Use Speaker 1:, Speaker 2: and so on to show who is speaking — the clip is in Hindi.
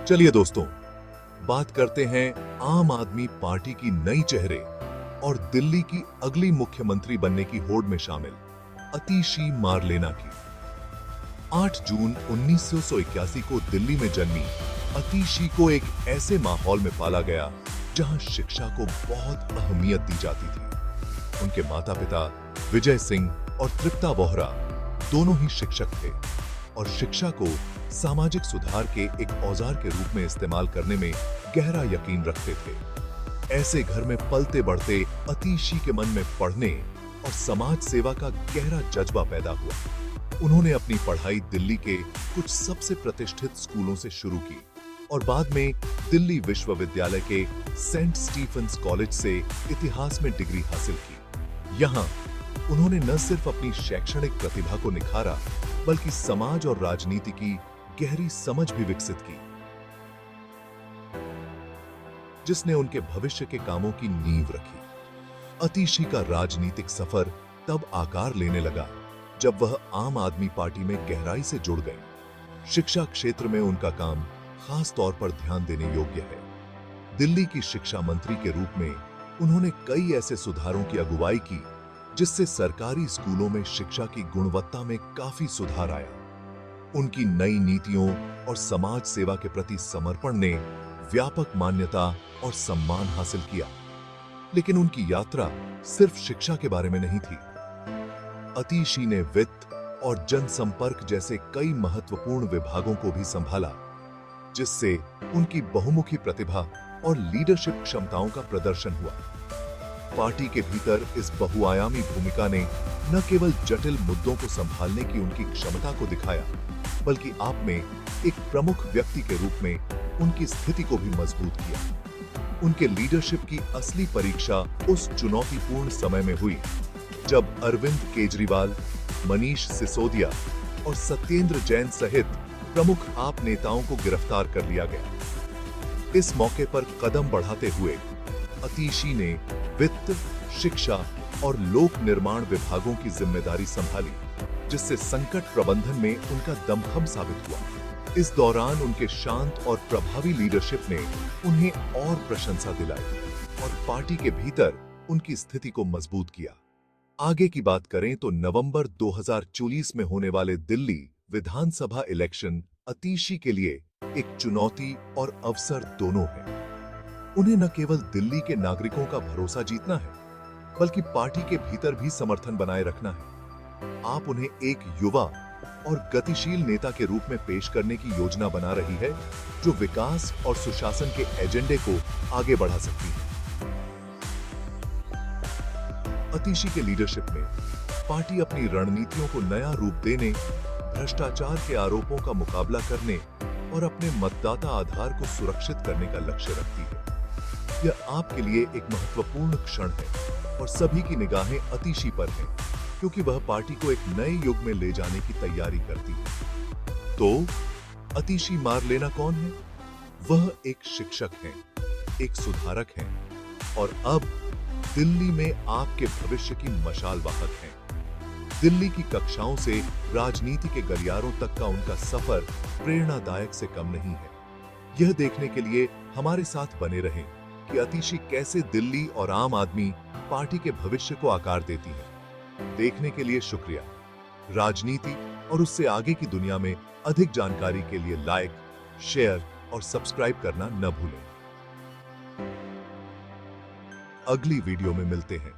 Speaker 1: चलिए दोस्तों, बात करते हैं आम आदमी पार्टी की नई चेहरे और दिल्ली की अगली मुख्यमंत्री बनने की होड़ में शामिल अतीशी मारलेना की। 8 जून 1981 को दिल्ली में जन्मी अतीशी को एक ऐसे माहौल में पाला गया जहां शिक्षा को बहुत अहमियत दी जाती थी। उनके माता पिता विजय सिंह और तृप्ता बोहरा दोनों ही शिक्षक थे और शिक्षा को सामाजिक सुधार के एक औजार के रूप में इस्तेमाल करने में गहरा यकीन रखते थे। ऐसे घर में पलते बढ़ते अतीशी के मन में पढ़ने और समाज सेवा का गहरा जज्बा पैदा हुआ। उन्होंने अपनी पढ़ाई दिल्ली के कुछ सबसे प्रतिष्ठित स्कूलों से शुरू की और बाद में दिल्ली विश्वविद्यालय के सेंट स्टीफेंस कॉलेज से इतिहास में डिग्री हासिल की। यहाँ उन्होंने न सिर्फ अपनी शैक्षणिक प्रतिभा को निखारा, बल्कि समाज और राजनीति की गहरी समझ भी विकसित की, जिसने उनके भविष्य के कामों की नींव रखी। अतीशी का राजनीतिक सफर तब आकार लेने लगा जब वह आम आदमी पार्टी में गहराई से जुड़ गए। शिक्षा क्षेत्र में उनका काम खास तौर पर ध्यान देने योग्य है। दिल्ली की शिक्षा मंत्री के रूप में उन्होंने कई ऐसे सुधारों की अगुवाई की जिससे सरकारी स्कूलों में शिक्षा की गुणवत्ता में काफी सुधार आया। उनकी नई नीतियों और समाज सेवा के प्रति समर्पण ने व्यापक मान्यता और सम्मान हासिल किया। लेकिन उनकी यात्रा सिर्फ शिक्षा के बारे में नहीं थी। अतीशी ने वित्त और जनसंपर्क जैसे कई महत्वपूर्ण विभागों को भी संभाला, जिससे उनकी बहुमुखी प्रतिभा और लीडरशिप क्षमताओं का प्रदर्शन हुआ। पार्टी के भीतर इस बहुआयामी भूमिका ने न केवल जटिल मुद्दों को संभालने की उनकी क्षमता को दिखाया, बल्कि आप में एक प्रमुख व्यक्ति के रूप में उनकी स्थिति को भी मजबूत किया। उनके लीडरशिप की असली परीक्षा उस चुनौतीपूर्ण समय में हुई जब अरविंद केजरीवाल, मनीष सिसोदिया और सत्येंद्र जैन सहित प्रमुख आप नेताओं को गिरफ्तार कर लिया गया। इस मौके पर कदम बढ़ाते हुए अतीशी ने वित्त, शिक्षा और लोक निर्माण विभागों की जिम्मेदारी संभाली, जिससे संकट प्रबंधन में उनका दमखम साबित हुआ। इस दौरान उनके शांत और प्रभावी लीडरशिप ने उन्हें और प्रशंसा दिलाई और पार्टी के भीतर उनकी स्थिति को मजबूत किया। आगे की बात करें तो नवंबर 2024 में होने वाले दिल्ली विधानसभा इलेक्शन अतीशी के लिए एक चुनौती और अवसर दोनों है। उन्हें न केवल दिल्ली के नागरिकों का भरोसा जीतना है, बल्कि पार्टी के भीतर भी समर्थन बनाए रखना है। आप उन्हें एक युवा और गतिशील नेता के रूप में पेश करने की योजना बना रही है, जो विकास और सुशासन के एजेंडे को आगे बढ़ा सकती है। अतीशी के लीडरशिप में पार्टी अपनी रणनीतियों को नया रूप देने, भ्रष्टाचार के आरोपों का मुकाबला करने और अपने मतदाता आधार को सुरक्षित करने का लक्ष्य रखती है। यह आपके लिए एक महत्वपूर्ण क्षण है और सभी की निगाहें अतीशी पर हैं, क्योंकि वह पार्टी को एक नए युग में ले जाने की तैयारी करती है। तो अतीशी मारलेना कौन है? वह एक शिक्षक हैं, एक सुधारक हैं और अब दिल्ली में आपके भविष्य की मशाल वाहक हैं। दिल्ली की कक्षाओं से राजनीति के गलियारों तक का उनका सफर प्रेरणादायक से कम नहीं है। यह देखने के लिए हमारे साथ बने रहें कि अतीशी कैसे दिल्ली और आम आदमी पार्टी के भविष्य को आकार देती है। देखने के लिए शुक्रिया। राजनीति और उससे आगे की दुनिया में अधिक जानकारी के लिए लाइक, शेयर और सब्सक्राइब करना न भूलें। अगली वीडियो में मिलते हैं।